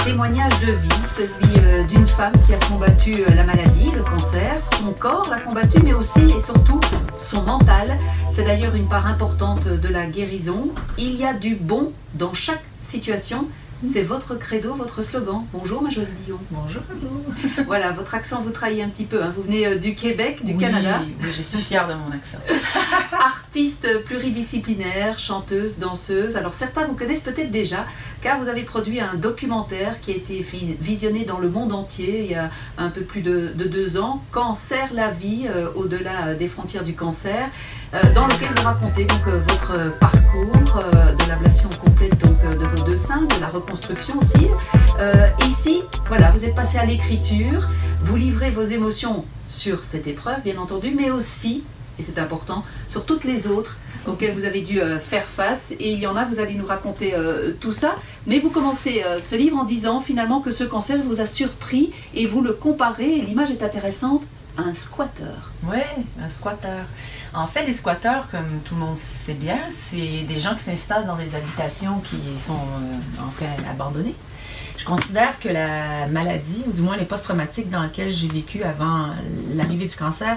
témoignage de vie, celui d'une femme qui a combattu la maladie, le cancer. Son corps l'a combattu, mais aussi et surtout son mental. C'est d'ailleurs une part importante de la guérison. Il y a du bon dans chaque situation. C'est votre credo, votre slogan. Bonjour ma jolie Dion. Bonjour. Voilà, votre accent vous trahit un petit peu. Hein. Vous venez du Québec, du Canada. Oui, je suis fière de mon accent. Artiste pluridisciplinaire, chanteuse, danseuse. Alors certains vous connaissent peut-être déjà, car vous avez produit un documentaire qui a été visionné dans le monde entier il y a un peu plus de 2 ans. Cancer, la vie, au-delà des frontières du cancer, dans lequel vous racontez donc votre parcours de l'ablation complète donc, de vos 2 seins, de la reconstruction aussi. Ici, voilà, vous êtes passé à l'écriture, vous livrez vos émotions sur cette épreuve, bien entendu, mais aussi, et c'est important, sur toutes les autres auxquelles vous avez dû faire face. Et il y en a, vous allez nous raconter tout ça. Mais vous commencez ce livre en disant finalement que ce cancer vous a surpris et vous le comparez, et l'image est intéressante, à un squatteur. Oui, un squatteur. En fait, les squatteurs, comme tout le monde sait bien, c'est des gens qui s'installent dans des habitations qui sont en fait abandonnées. Je considère que la maladie, ou du moins les post-traumatiques dans lesquels j'ai vécu avant l'arrivée du cancer,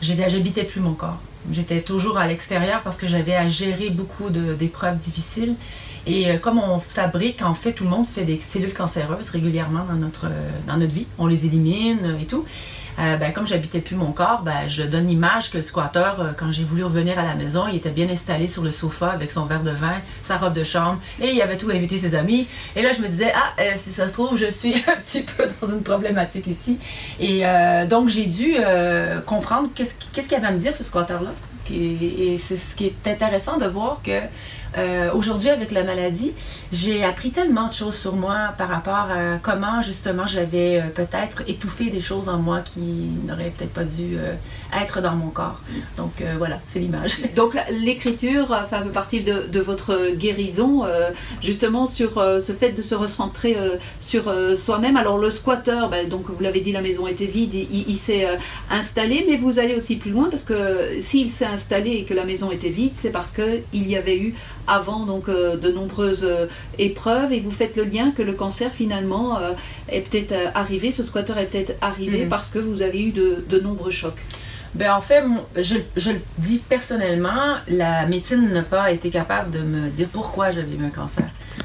j'habitais plus mon corps. J'étais toujours à l'extérieur parce que j'avais à gérer beaucoup d'épreuves difficiles. Et comme on fabrique, en fait, tout le monde fait des cellules cancéreuses régulièrement dans notre vie. On les élimine et tout. Comme j'habitais plus mon corps, je donne l'image que le squatter, quand j'ai voulu revenir à la maison, il était bien installé sur le sofa avec son verre de vin, sa robe de chambre, et il avait tout invité ses amis. Et là, je me disais, si ça se trouve, je suis un petit peu dans une problématique ici. Et donc, j'ai dû comprendre qu'est-ce qu'il avait à me dire, ce squatter-là. Et c'est ce qui est intéressant de voir que aujourd'hui, avec la maladie, j'ai appris tellement de choses sur moi par rapport à comment, justement, j'avais peut-être étouffé des choses en moi qui n'auraient peut-être pas dû être dans mon corps. Donc, voilà, c'est l'image. Donc, l'écriture fait partie de votre guérison, justement, sur ce fait de se recentrer sur soi-même. Alors, le squatter, donc, vous l'avez dit, la maison était vide, il s'est installé, mais vous allez aussi plus loin, parce que s'il s'est installé et que la maison était vide, c'est parce qu'il y avait eu avant donc de nombreuses épreuves, et vous faites le lien que le cancer finalement est peut-être arrivé, ce squatter est peut-être arrivé parce que vous avez eu de nombreux chocs. En fait, je le dis personnellement, la médecine n'a pas été capable de me dire pourquoi j'avais eu un cancer.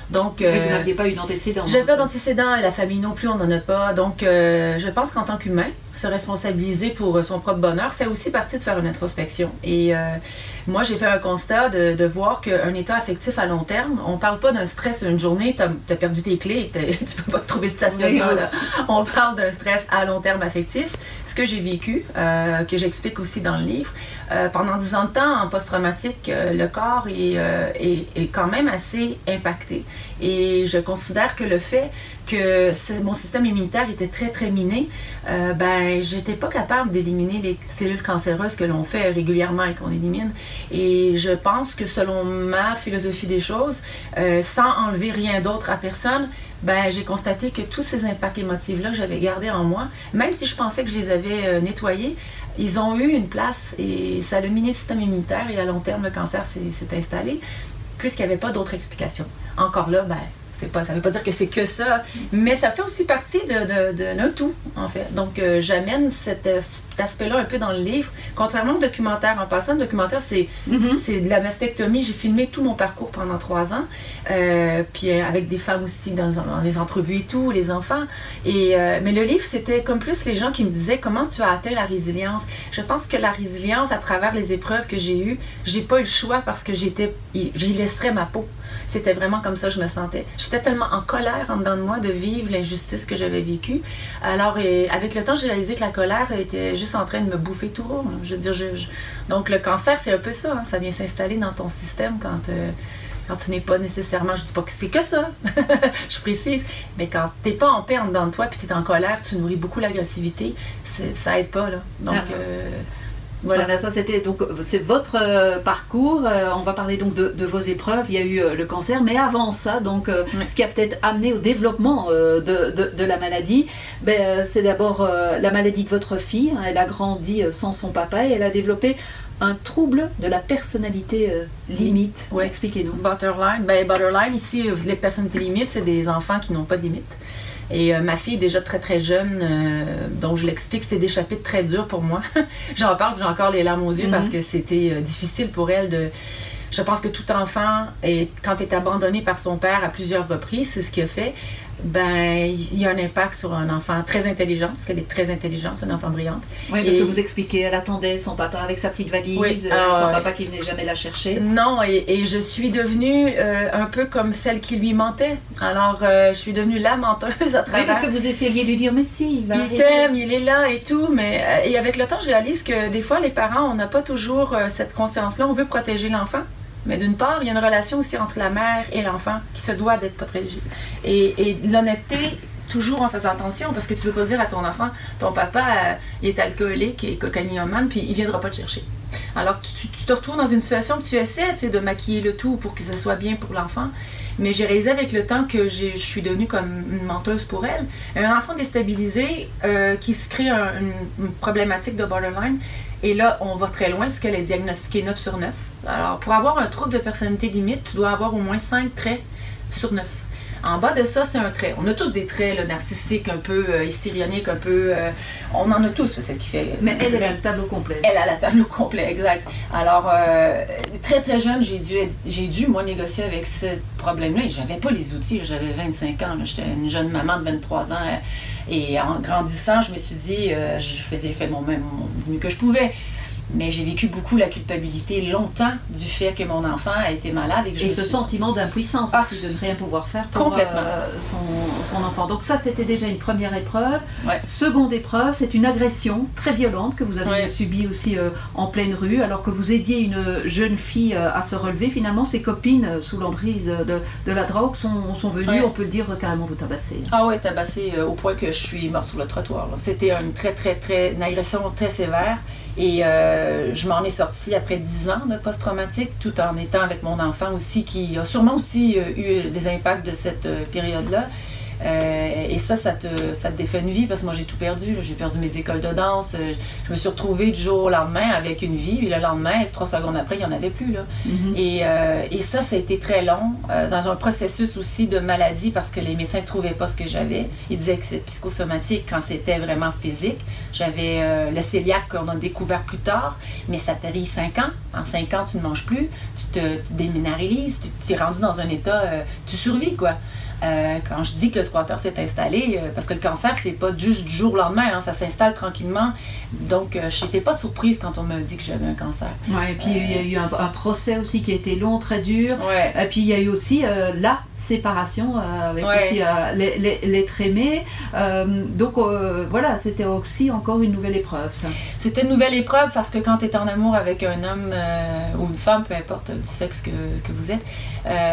Donc, mais vous n'aviez pas eu d'antécédents. J'avais pas d'antécédents et la famille non plus, on n'en a pas. Donc, je pense qu'en tant qu'humain, se responsabiliser pour son propre bonheur fait aussi partie de faire une introspection. Et moi, j'ai fait un constat de voir qu'un état affectif à long terme, on parle pas d'un stress une journée, tu as perdu tes clés, tu peux pas te trouver stationnement. Là. On parle d'un stress à long terme affectif. Ce que j'ai vécu, que j'explique aussi dans le livre, pendant 10 ans de temps, en post-traumatique, le corps est quand même assez impacté. Et je considère que le fait que mon système immunitaire était très très miné, j'étais pas capable d'éliminer les cellules cancéreuses que l'on fait régulièrement et qu'on élimine. Et je pense que selon ma philosophie des choses, sans enlever rien d'autre à personne, j'ai constaté que tous ces impacts émotifs-là que j'avais gardés en moi, même si je pensais que je les avais nettoyés, ils ont eu une place et ça a miné le système immunitaire, et à long terme, le cancer s'est installé, puisqu'il n'y avait pas d'autre explication. Encore là, ça ne veut pas dire que c'est que ça, mais ça fait aussi partie d'un tout, en fait. Donc, j'amène cet aspect-là un peu dans le livre, contrairement au documentaire. En passant, le documentaire, c'est de la mastectomie. J'ai filmé tout mon parcours pendant 3 ans, puis avec des femmes aussi dans les entrevues et tout, les enfants. Mais le livre, c'était comme plus les gens qui me disaient comment tu as atteint la résilience. Je pense que la résilience, à travers les épreuves que j'ai eues, j'ai pas eu le choix parce que j'y laisserais ma peau. C'était vraiment comme ça que je me sentais. J'étais tellement en colère en dedans de moi de vivre l'injustice que j'avais vécue. Alors, avec le temps, j'ai réalisé que la colère était juste en train de me bouffer tout rond. Je veux dire, donc le cancer, c'est un peu ça. Hein. Ça vient s'installer dans ton système quand tu n'es pas nécessairement... Je dis pas que c'est que ça, je précise. Mais quand tu n'es pas en paix en dedans de toi et tu es en colère, tu nourris beaucoup l'agressivité, ça aide pas, là. Donc... Voilà, ça c'était donc c'est votre parcours. On va parler donc de vos épreuves. Il y a eu le cancer, mais avant ça, donc ce qui a peut-être amené au développement de la maladie, c'est d'abord la maladie de votre fille. Elle a grandi sans son papa et elle a développé un trouble de la personnalité limite. Ouais. Expliquez-nous. Borderline. Ben, borderline, ici, les personnalités limites, c'est des enfants qui n'ont pas de limite. Et ma fille, déjà très très jeune, dont je l'explique, c'était des chapitres très durs pour moi. J'en parle, j'ai encore les larmes aux yeux parce que c'était difficile pour elle de... Je pense que tout enfant, quand est abandonné par son père à plusieurs reprises, c'est ce qu'il a fait, ben, il y a un impact sur un enfant très intelligent, parce qu'elle est très intelligente, c'est une enfant brillante. Oui, parce que vous expliquez, elle attendait son papa avec sa petite valise, son papa qui venait jamais la chercher. Non, et je suis devenue un peu comme celle qui lui mentait. Alors, je suis devenue la menteuse à travers... Oui, parce que vous essayiez de lui dire, mais si, il va il t'aime, il est là et tout, mais... et avec le temps, je réalise que des fois, les parents, on n'a pas toujours cette conscience-là. On veut protéger l'enfant. Mais d'une part, il y a une relation aussi entre la mère et l'enfant qui se doit d'être protégée. Et l'honnêteté, toujours en faisant attention, parce que tu ne veux pas dire à ton enfant, ton papa, il est alcoolique et cocaïnomane, puis il ne viendra pas te chercher. Alors, tu te retrouves dans une situation que tu essaies de maquiller le tout pour que ce soit bien pour l'enfant. Mais j'ai réalisé avec le temps que je suis devenue comme une menteuse pour elle. Un enfant déstabilisé qui se crée une problématique de borderline. Et là, on va très loin parce qu'elle est diagnostiquée 9 sur 9. Alors, pour avoir un trouble de personnalité limite, tu dois avoir au moins 5 traits sur 9. En bas de ça, c'est un trait. On a tous des traits là, narcissiques, un peu histrioniques, un peu... on en a tous, c'est celle qui fait... Mais elle a le tableau complet. Elle a le tableau complet, exact. Alors, très très jeune, j'ai dû, moi, négocier avec ce problème-là. J'avais pas les outils, j'avais 25 ans, j'étais une jeune maman de 23 ans. Et en grandissant, je me suis dit, j'ai fait du mieux que je pouvais. Mais j'ai vécu beaucoup la culpabilité longtemps du fait que mon enfant a été malade. Et ce sentiment d'impuissance aussi, de ne rien pouvoir faire pour son enfant. Donc ça, c'était déjà une première épreuve. Ouais. Seconde épreuve, c'est une agression très violente que vous avez subie aussi en pleine rue, alors que vous aidiez une jeune fille à se relever. Finalement, ses copines, sous l'emprise de la drogue, sont venues, on peut le dire, carrément vous tabasser. Ah oui, tabasser au point que je suis morte sur le trottoir. C'était une agression très sévère. Et je m'en ai sortie après 10 ans de post-traumatique, tout en étant avec mon enfant aussi, qui a sûrement aussi eu des impacts de cette période-là. Et ça te défait une vie, parce que moi j'ai tout perdu. J'ai perdu mes écoles de danse. Je me suis retrouvée du jour au lendemain avec une vie, puis le lendemain, 3 secondes après, il n'y en avait plus. Là. Et ça a été très long, dans un processus aussi de maladie, parce que les médecins ne trouvaient pas ce que j'avais. Ils disaient que c'est psychosomatique quand c'était vraiment physique. J'avais le cœliaque qu'on a découvert plus tard, mais ça t'a pris 5 ans. En 5 ans, tu ne manges plus, tu te déminéralises, tu es rendu dans un état, tu survis, quoi. Quand je dis que le squatter s'est installé, parce que le cancer, c'est pas juste du jour au lendemain, hein, ça s'installe tranquillement. Donc, je n'étais pas surprise quand on m'a dit que j'avais un cancer. Oui, et puis il y a eu un procès aussi qui a été long, très dur. Ouais. Et puis il y a eu aussi la séparation avec aussi l'être aimé. Donc voilà, c'était aussi encore une nouvelle épreuve, ça. C'était une nouvelle épreuve parce que quand tu es en amour avec un homme ou une femme, peu importe du sexe que vous êtes,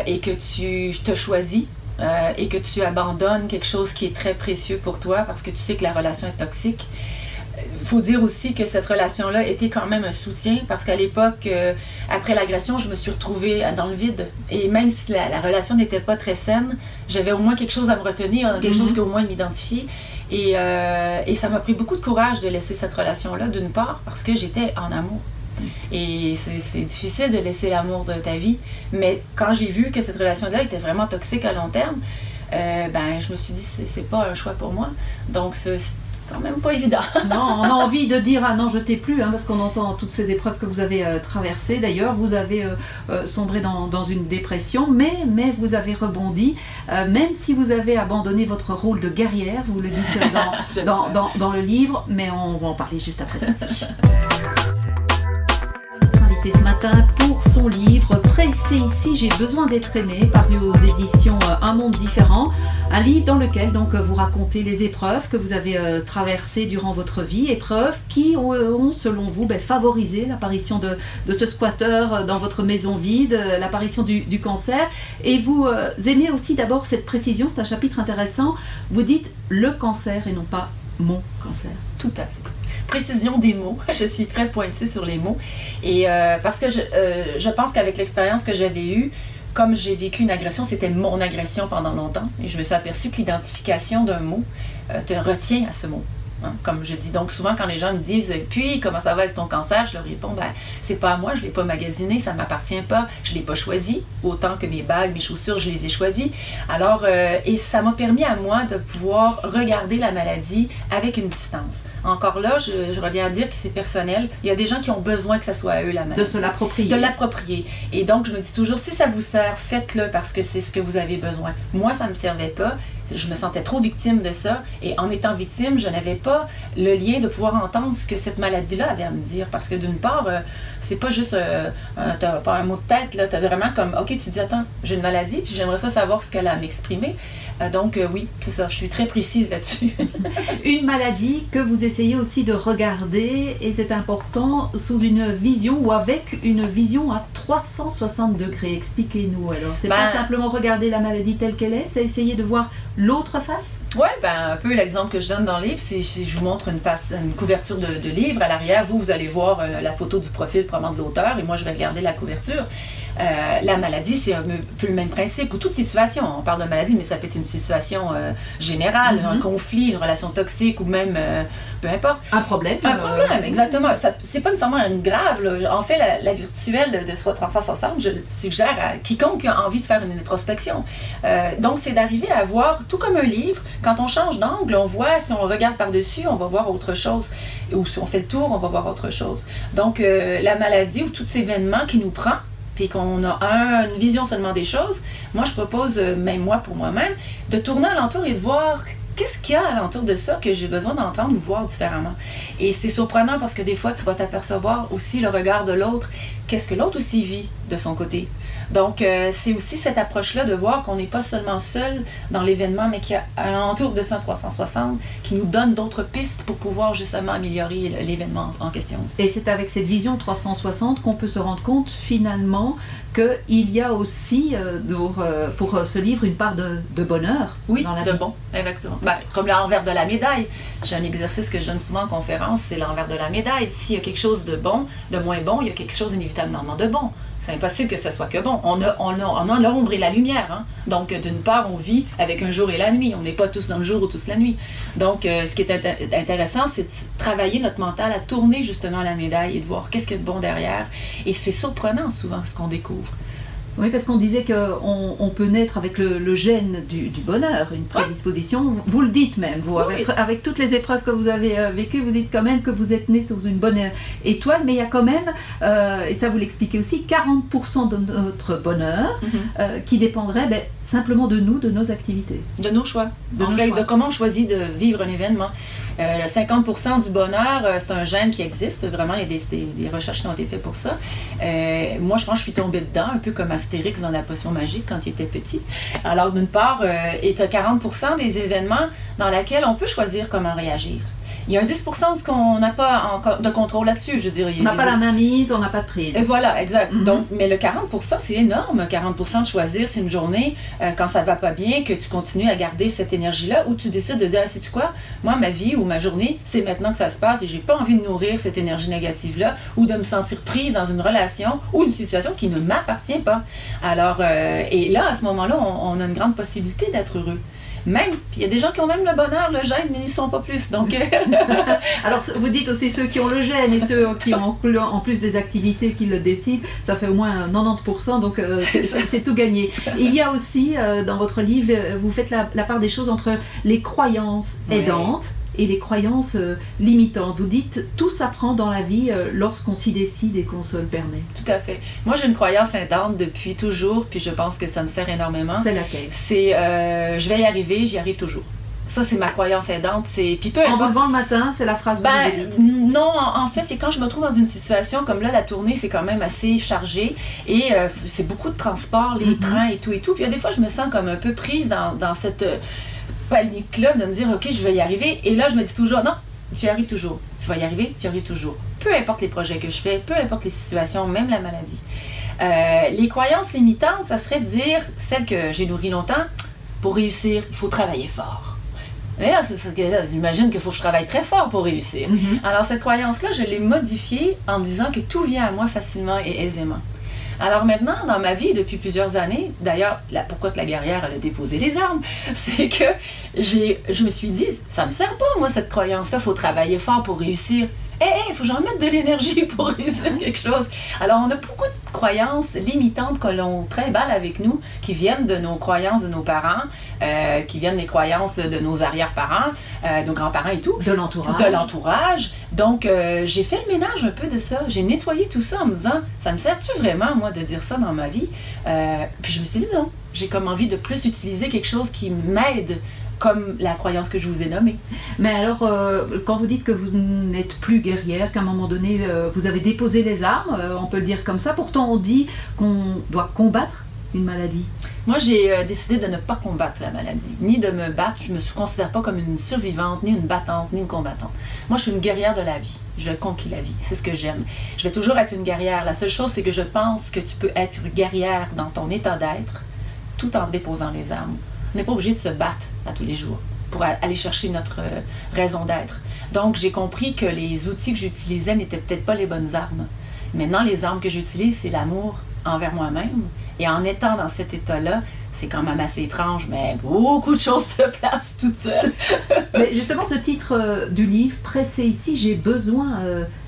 et que tu te choisis, et que tu abandonnes quelque chose qui est très précieux pour toi parce que tu sais que la relation est toxique. Il faut dire aussi que cette relation-là était quand même un soutien parce qu'à l'époque, après l'agression, je me suis retrouvée dans le vide. Et même si la relation n'était pas très saine, j'avais au moins quelque chose à me retenir, quelque chose qu'au moins m'identifier. Et ça m'a pris beaucoup de courage de laisser cette relation-là, d'une part, parce que j'étais en amour. Et c'est difficile de laisser l'amour de ta vie. Mais quand j'ai vu que cette relation-là était vraiment toxique à long terme, je me suis dit, c'est pas un choix pour moi. Donc, c'est quand même pas évident. Non, on a envie de dire, ah non, je t'ai plus, hein, parce qu'on entend toutes ces épreuves que vous avez traversées. D'ailleurs, vous avez sombré dans une dépression, mais vous avez rebondi. Même si vous avez abandonné votre rôle de guerrière, vous le dites dans le livre, mais on va en parler juste après ceci. Ce matin pour son livre Pressé ici, j'ai besoin d'être aimé, paru aux éditions Un Monde Différent, un livre dans lequel donc vous racontez les épreuves que vous avez traversées durant votre vie, épreuves qui ont selon vous favorisé l'apparition de ce squatter dans votre maison vide, l'apparition du cancer. Et vous aimez aussi d'abord cette précision, c'est un chapitre intéressant, vous dites le cancer et non pas mon cancer. Tout à fait. Précision des mots. Je suis très pointue sur les mots. Et parce que je pense qu'avec l'expérience que j'avais eue, comme j'ai vécu une agression, c'était mon agression pendant longtemps. Et je me suis aperçue que l'identification d'un mot te retient à ce mot. hein, comme je dis. Donc souvent quand les gens me disent « Puis, comment ça va avec ton cancer? » Je leur réponds « Ben, c'est pas à moi, je l'ai pas magasiné, ça m'appartient pas, je l'ai pas choisi, autant que mes bagues, mes chaussures, je les ai choisis. » Alors, et ça m'a permis à moi de pouvoir regarder la maladie avec une distance. Encore là, je reviens à dire que c'est personnel. Il y a des gens qui ont besoin que ça soit à eux la maladie. De se l'approprier. De l'approprier. Et donc, je me dis toujours, si ça vous sert, faites-le parce que c'est ce que vous avez besoin. Moi, ça ne me servait pas. Je me sentais trop victime de ça. Et en étant victime, je n'avais pas le lien de pouvoir entendre ce que cette maladie-là avait à me dire. Parce que d'une part, c'est pas juste t'as pas un mot de tête, là. T'as vraiment comme, OK, tu dis, attends, j'ai une maladie, puis j'aimerais ça savoir ce qu'elle a à m'exprimer. Donc, oui, c'est ça. Je suis très précise là-dessus. Une maladie que vous essayez aussi de regarder, et c'est important, sous une vision ou avec une vision à 360 degrés. Expliquez-nous alors. C'est pas simplement regarder la maladie telle qu'elle est, c'est essayer de voir l'autre face? Oui, un peu l'exemple que je donne dans le livre, c'est je vous montre une couverture de livre. À l'arrière, vous allez voir la photo du profil probablement de l'auteur, et moi, je vais regarder la couverture. La maladie, c'est un peu le même principe, ou toute situation. On parle de maladie, mais ça peut être une situation générale, un conflit, une relation toxique, ou même, peu importe. Un problème. Un problème, exactement. C'est pas nécessairement grave, là. En fait, la virtuelle de Soit en face ensemble, je le suggère à quiconque a envie de faire une introspection. Donc, c'est d'arriver à voir, tout comme un livre, quand on change d'angle, on voit, si on regarde par-dessus, on va voir autre chose. Ou si on fait le tour, on va voir autre chose. Donc, la maladie ou tout événement qui nous prend, puis qu'on a une vision seulement des choses, moi je propose, même moi pour moi-même, de tourner alentour et de voir qu'est-ce qu'il y a alentour de ça que j'ai besoin d'entendre ou voir différemment. Et c'est surprenant parce que des fois tu vas t'apercevoir aussi le regard de l'autre, qu'est-ce que l'autre aussi vit de son côté. Donc, c'est aussi cette approche-là de voir qu'on n'est pas seulement seul dans l'événement, mais qu'il y a alentour de ça 360 qui nous donne d'autres pistes pour pouvoir justement améliorer l'événement en question. Et c'est avec cette vision 360 qu'on peut se rendre compte finalement qu'il y a aussi pour ce livre une part de bonheur dans la vie. Oui, de bon, exactement. Comme l'envers de la médaille. J'ai un exercice que je donne souvent en conférence, c'est l'envers de la médaille. S'il y a quelque chose de bon, de moins bon, il y a quelque chose inévitablement de bon. C'est impossible que ça soit que bon. On a l'ombre et la lumière. Hein? Donc, d'une part, on vit avec un jour et la nuit. On n'est pas tous dans le jour ou tous la nuit. Donc, ce qui est intéressant, c'est de travailler notre mental à tourner justement la médaille et de voir qu'est-ce qu'il y a de bon derrière. Et c'est surprenant souvent ce qu'on découvre. Oui, parce qu'on disait qu'on peut naître avec le gène du bonheur, une prédisposition. Vous le dites même, vous, avec toutes les épreuves que vous avez vécues, vous dites quand même que vous êtes né sur une bonne étoile, mais il y a quand même, et ça vous l'expliquez aussi, 40% de notre bonheur qui dépendrait simplement de nous, de nos activités. De nos choix. De comment on choisit de vivre un événement. Le 50% du bonheur, c'est un gène qui existe. Vraiment, il y a des recherches qui ont été faites pour ça. Moi, je pense que je suis tombée dedans, un peu comme Astérix dans la potion magique quand il était petit. Alors, d'une part, et tu as 40% des événements dans lesquels on peut choisir comment réagir. Il y a un 10% qu'on n'a pas encore de contrôle là-dessus, je dirais. On n'a pas la main mise, on n'a pas de prise. Et voilà, exact. Donc, mais le 40%, c'est énorme. 40% de choisir, c'est une journée, quand ça ne va pas bien, que tu continues à garder cette énergie-là, ou tu décides de dire, sais-tu quoi, moi, ma vie ou ma journée, c'est maintenant que ça se passe et j'ai pas envie de nourrir cette énergie négative-là, ou de me sentir prise dans une relation ou une situation qui ne m'appartient pas. Alors, et là, à ce moment-là, on a une grande possibilité d'être heureux. Même, puis il y a des gens qui ont même le bonheur, le gène, mais ils ne sont pas plus. Donc... Alors, vous dites aussi ceux qui ont le gène et ceux qui ont en plus des activités qui le décident, ça fait au moins 90%, donc c'est tout gagné. Il y a aussi, dans votre livre, vous faites la part des choses entre les croyances aidantes et les croyances limitantes. Vous dites, tout s'apprend dans la vie lorsqu'on s'y décide et qu'on se le permet. Tout à fait. Moi, j'ai une croyance aidante depuis toujours, puis je pense que ça me sert énormément. C'est laquelle? C'est je vais y arriver, j'y arrive toujours. Ça, c'est ma croyance aidante. En vous levant le matin, c'est la phrase que vous dites? Non, en fait, c'est quand je me trouve dans une situation comme là, la tournée, c'est quand même assez chargé et c'est beaucoup de transport, les trains et tout. Puis il y a des fois, je me sens comme un peu prise dans cette panique-là de me dire, OK, je vais y arriver. Et là, je me dis toujours, non, tu y arrives toujours. Tu vas y arriver, tu y arrives toujours. Peu importe les projets que je fais, peu importe les situations, même la maladie. Les croyances limitantes, ça serait de dire, celles que j'ai nourries longtemps, pour réussir, il faut travailler fort. Mais là, j'imagine qu'il faut que je travaille très fort pour réussir. Alors, cette croyance-là, je l'ai modifiée en me disant que tout vient à moi facilement et aisément. Alors maintenant, dans ma vie, depuis plusieurs années, d'ailleurs, pourquoi que la guerrière, elle a déposé les armes, c'est que je me suis dit, ça me sert pas, moi, cette croyance-là, il faut travailler fort pour réussir. Il faut que j'en mette de l'énergie pour réussir quelque chose. Alors, on a beaucoup de croyances limitantes que l'on trimballe avec nous, qui viennent de nos croyances de nos parents, qui viennent des croyances de nos arrière-parents, nos grands-parents et tout. De l'entourage. De l'entourage. Donc, j'ai fait le ménage un peu de ça. J'ai nettoyé tout ça en me disant, ça me sert-tu vraiment, moi, de dire ça dans ma vie? Puis je me suis dit, non. J'ai comme envie de plus utiliser quelque chose qui m'aide, comme la croyance que je vous ai nommée. Mais alors, quand vous dites que vous n'êtes plus guerrière, qu'à un moment donné, vous avez déposé les armes, on peut le dire comme ça, pourtant on dit qu'on doit combattre une maladie. Moi, j'ai décidé de ne pas combattre la maladie, ni de me battre. Je ne me considère pas comme une survivante, ni une battante, ni une combattante. Moi, je suis une guerrière de la vie. Je conquis la vie. C'est ce que j'aime. Je vais toujours être une guerrière. La seule chose, c'est que je pense que tu peux être guerrière dans ton état d'être, tout en déposant les armes. On n'est pas obligé de se battre à tous les jours pour aller chercher notre raison d'être. Donc, j'ai compris que les outils que j'utilisais n'étaient peut-être pas les bonnes armes. Maintenant, les armes que j'utilise, c'est l'amour envers moi-même. Et en étant dans cet état-là, c'est quand même assez étrange, mais beaucoup de choses se placent toutes seules. Mais justement, ce titre du livre, Pressé ici, j'ai besoin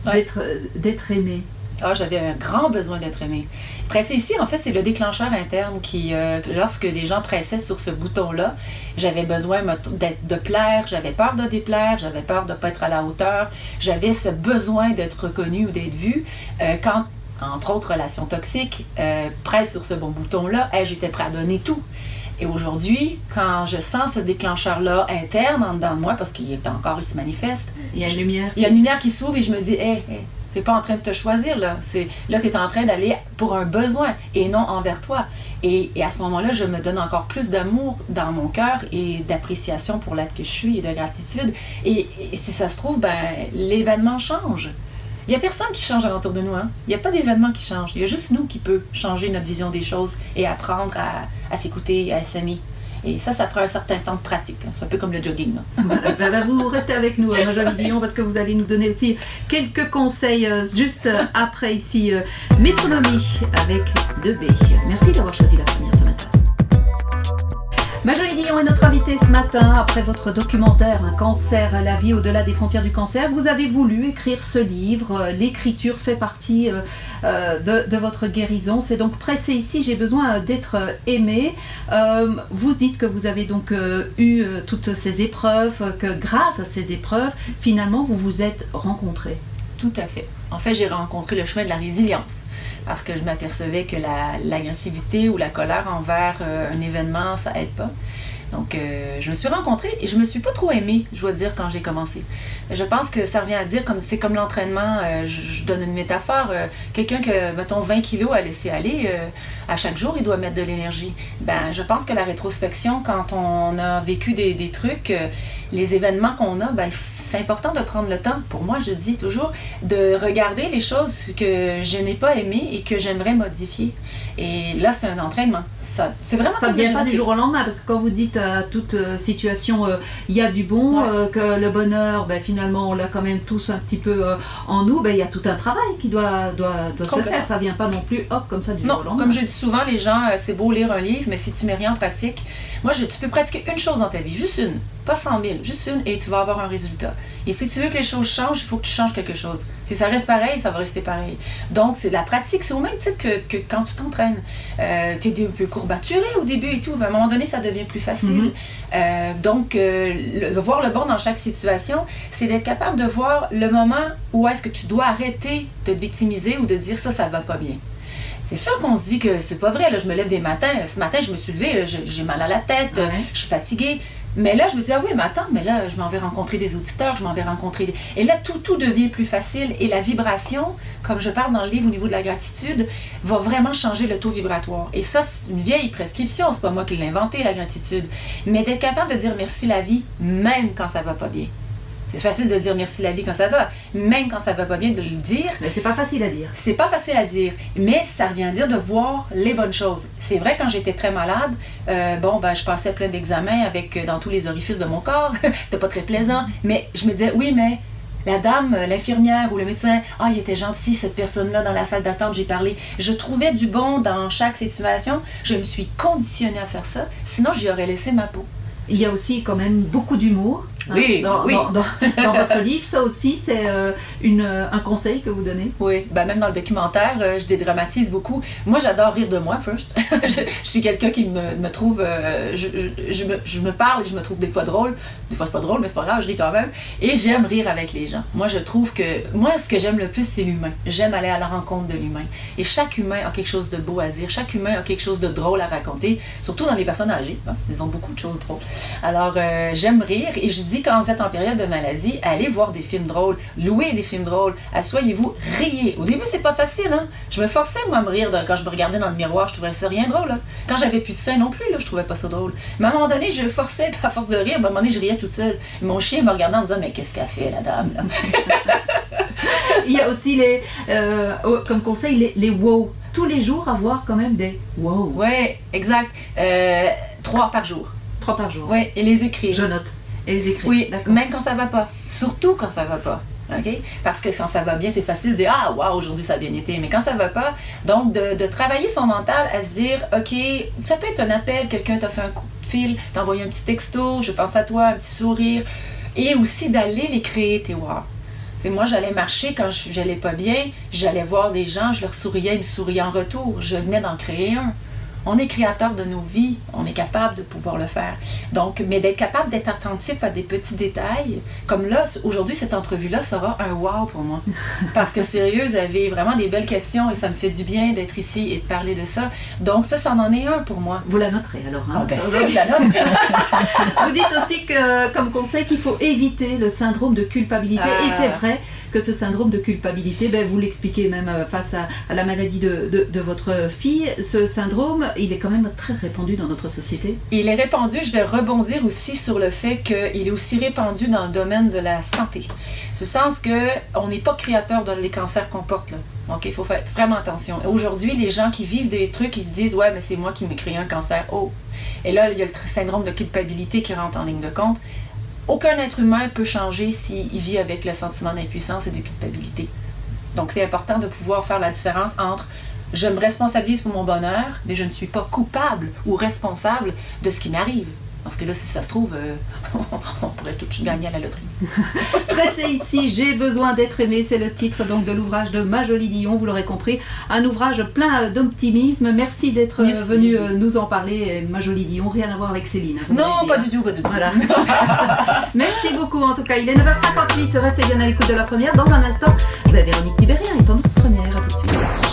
d'être aimée. Ah, j'avais un grand besoin d'être aimée. Presser ici, en fait, c'est le déclencheur interne qui, lorsque les gens pressaient sur ce bouton-là, j'avais besoin de plaire, j'avais peur de déplaire, j'avais peur de ne pas être à la hauteur, j'avais ce besoin d'être reconnue ou d'être vue. Quand, entre autres, relations toxiques, presse sur ce bon bouton-là, j'étais prêt à donner tout. Et aujourd'hui, quand je sens ce déclencheur-là interne en dedans de moi, parce qu'il se manifeste, il y a une lumière. Il y a une lumière qui s'ouvre et je me dis, t'es pas en train de te choisir, là. Là, tu es en train d'aller pour un besoin et non envers toi. Et à ce moment-là, je me donne encore plus d'amour dans mon cœur et d'appréciation pour l'être que je suis et de gratitude. Et si ça se trouve, l'événement change. Il n'y a personne qui change alentour de nous. Hein? Il n'y a pas d'événement qui change. Il y a juste nous qui peut changer notre vision des choses et apprendre à s'écouter, à s'aimer. Et ça prend un certain temps de pratique. C'est un peu comme le jogging. Vous restez avec nous, Marjolie Guillon, parce que vous allez nous donner aussi quelques conseils juste après ici. Métronomie avec 2B. Merci d'avoir choisi la première ce matin. Marjolie Guillon est notre invitée ce matin. Après votre documentaire « Un cancer, la vie au-delà des frontières du cancer », vous avez voulu écrire ce livre. L'écriture fait partie de votre guérison. C'est donc Pressé ici, j'ai besoin d'être aimée. Vous dites que vous avez donc eu toutes ces épreuves, que grâce à ces épreuves, finalement, vous vous êtes rencontrés. Tout à fait. En fait, j'ai rencontré le chemin de la résilience parce que je m'apercevais que l'agressivité ou la colère envers un événement, ça aide pas. Donc, je me suis rencontrée et je me suis pas trop aimée, je dois dire, quand j'ai commencé. Je pense que ça revient à dire, c'est comme l'entraînement, je donne une métaphore, quelqu'un que, mettons, 20 kilos à laisser aller, à chaque jour, il doit mettre de l'énergie. Je pense que la rétrospection, quand on a vécu des trucs, les événements qu'on a, c'est important de prendre le temps, pour moi, je dis toujours, de regarder les choses que je n'ai pas aimées et que j'aimerais modifier. Et là, c'est un entraînement. C'est vraiment ça ne vient pas du jour au lendemain, parce que quand vous dites à toute situation, il y a du bon, que le bonheur, finalement, on l'a quand même tous un petit peu en nous, il y a tout un travail qui doit se faire. Ça ne vient pas non plus, hop, comme ça, du jour au lendemain. Comme je dis souvent, les gens, c'est beau lire un livre, mais si tu ne mets rien en pratique, tu peux pratiquer une chose dans ta vie, juste une, pas 100 000, juste une, et tu vas avoir un résultat. Et si tu veux que les choses changent, il faut que tu changes quelque chose. Si ça reste pareil, ça va rester pareil. Donc, c'est de la pratique. C'est au même titre que quand tu t'entraînes. Tu es un peu courbaturé au début et tout. À un moment donné, ça devient plus facile. Donc, voir le bon dans chaque situation, c'est d'être capable de voir le moment où est-ce que tu dois arrêter de te victimiser ou de dire ça va pas bien. C'est sûr qu'on se dit que c'est pas vrai. Là, je me lève des matins. Ce matin, je me suis levée, j'ai mal à la tête, je suis fatiguée. Mais là, je me dis, mais attends, mais là, je m'en vais rencontrer des auditeurs, je m'en vais rencontrer... Et là, tout devient plus facile. Et la vibration, comme je parle dans le livre au niveau de la gratitude, va vraiment changer le taux vibratoire. Et ça, c'est une vieille prescription. C'est pas moi qui l'ai inventé, la gratitude. Mais d'être capable de dire merci la vie, même quand ça va pas bien. C'est facile de dire merci la vie quand ça va, même quand ça va pas bien, de le dire. Mais c'est pas facile à dire. C'est pas facile à dire, mais ça revient à dire de voir les bonnes choses. C'est vrai, quand j'étais très malade, je passais plein d'examens dans tous les orifices de mon corps. C'était pas très plaisant, mais je me disais, oui, mais la dame, l'infirmière ou le médecin, ah, il était gentil, cette personne-là, dans la salle d'attente, j'ai parlé. Je trouvais du bon dans chaque situation. Je me suis conditionnée à faire ça. Sinon, j'y aurais laissé ma peau. Il y a aussi quand même beaucoup d'humour. Oui, dans votre livre, ça aussi, c'est un conseil que vous donnez? Oui, ben même dans le documentaire, je dédramatise beaucoup. Moi, j'adore rire de moi, first. je suis quelqu'un qui me trouve... je me parle et je me trouve des fois drôle. Des fois, c'est pas drôle, mais c'est pas grave, je ris quand même. Et j'aime rire avec les gens. Moi, je trouve que... Moi, ce que j'aime le plus, c'est l'humain. J'aime aller à la rencontre de l'humain. Et chaque humain a quelque chose de beau à dire. Chaque humain a quelque chose de drôle à raconter. Surtout dans les personnes âgées. Hein? Ils ont beaucoup de choses drôles. Alors, j'aime rire et je dis quand vous êtes en période de maladie, allez voir des films drôles, louez des films drôles, asseyez-vous, riez. Au début, c'est pas facile, hein? Je me forçais, moi, à me rire quand je me regardais dans le miroir, je trouvais ça rien drôle, là. Quand j'avais plus de sein non plus, là, je trouvais pas ça drôle. Mais à un moment donné, je forçais, à force de rire, à un moment donné, je riais toute seule. Mon chien me regardait en me disant, mais qu'est-ce qu'elle fait, la dame, là? Il y a aussi comme conseil, les wow. Tous les jours, avoir quand même des wow. Oui, exact. 3 par jour. 3 par jour. Oui, et les écrire. Je note. Et les écrire. Oui, même quand ça va pas. Surtout quand ça va pas. OK? Parce que quand ça va bien, c'est facile de dire « Ah, wow, aujourd'hui ça a bien été ». Mais quand ça va pas, donc de travailler son mental à se dire « OK, ça peut être un appel, quelqu'un t'a fait un coup de fil, t'a envoyé un petit texto, je pense à toi, un petit sourire. » Et aussi d'aller les créer, tes wow. T'sais, moi, j'allais marcher quand j'allais pas bien, j'allais voir des gens, je leur souriais, ils me souriaient en retour. Je venais d'en créer un. On est créateur de nos vies, on est capable de pouvoir le faire. Donc, mais d'être capable d'être attentif à des petits détails, comme là, aujourd'hui, cette entrevue-là sera un wow pour moi. Parce que sérieux, vous avez vraiment des belles questions et ça me fait du bien d'être ici et de parler de ça. Donc ça en est un pour moi. Vous la noterez alors, hein? Ah ben sûr, je la note. Vous dites aussi que, comme conseil, qu'il faut éviter le syndrome de culpabilité. Et c'est vrai que ce syndrome de culpabilité, ben, vous l'expliquez même face à la maladie de votre fille, ce syndrome, il est quand même très répandu dans notre société. Il est répandu, je vais rebondir aussi sur le fait qu'il est aussi répandu dans le domaine de la santé. Ce sens qu'on n'est pas créateur des cancers qu'on porte, là. Donc, il faut faire vraiment attention. Aujourd'hui, les gens qui vivent des trucs, ils se disent « Ouais, mais c'est moi qui m'ai créé un cancer. » Oh! Et là, il y a le syndrome de culpabilité qui rentre en ligne de compte. Aucun être humain peut changer s'il vit avec le sentiment d'impuissance et de culpabilité. Donc, c'est important de pouvoir faire la différence entre « je me responsabilise pour mon bonheur, mais je ne suis pas coupable ou responsable de ce qui m'arrive ». Parce que là, si ça se trouve, on pourrait tout gagner à la loterie. Pressé ici, j'ai besoin d'être aimé, c'est le titre donc de l'ouvrage de Majolie Dion, vous l'aurez compris, un ouvrage plein d'optimisme. Merci d'être venu nous en parler. Majolie Dion, rien à voir avec Céline. Non, pas du tout, pas du tout. Voilà. Merci beaucoup en tout cas, il est 9h58, restez bien à l'écoute de la première. Dans un instant, Véronique Tibérien est tendance première, à tout de suite.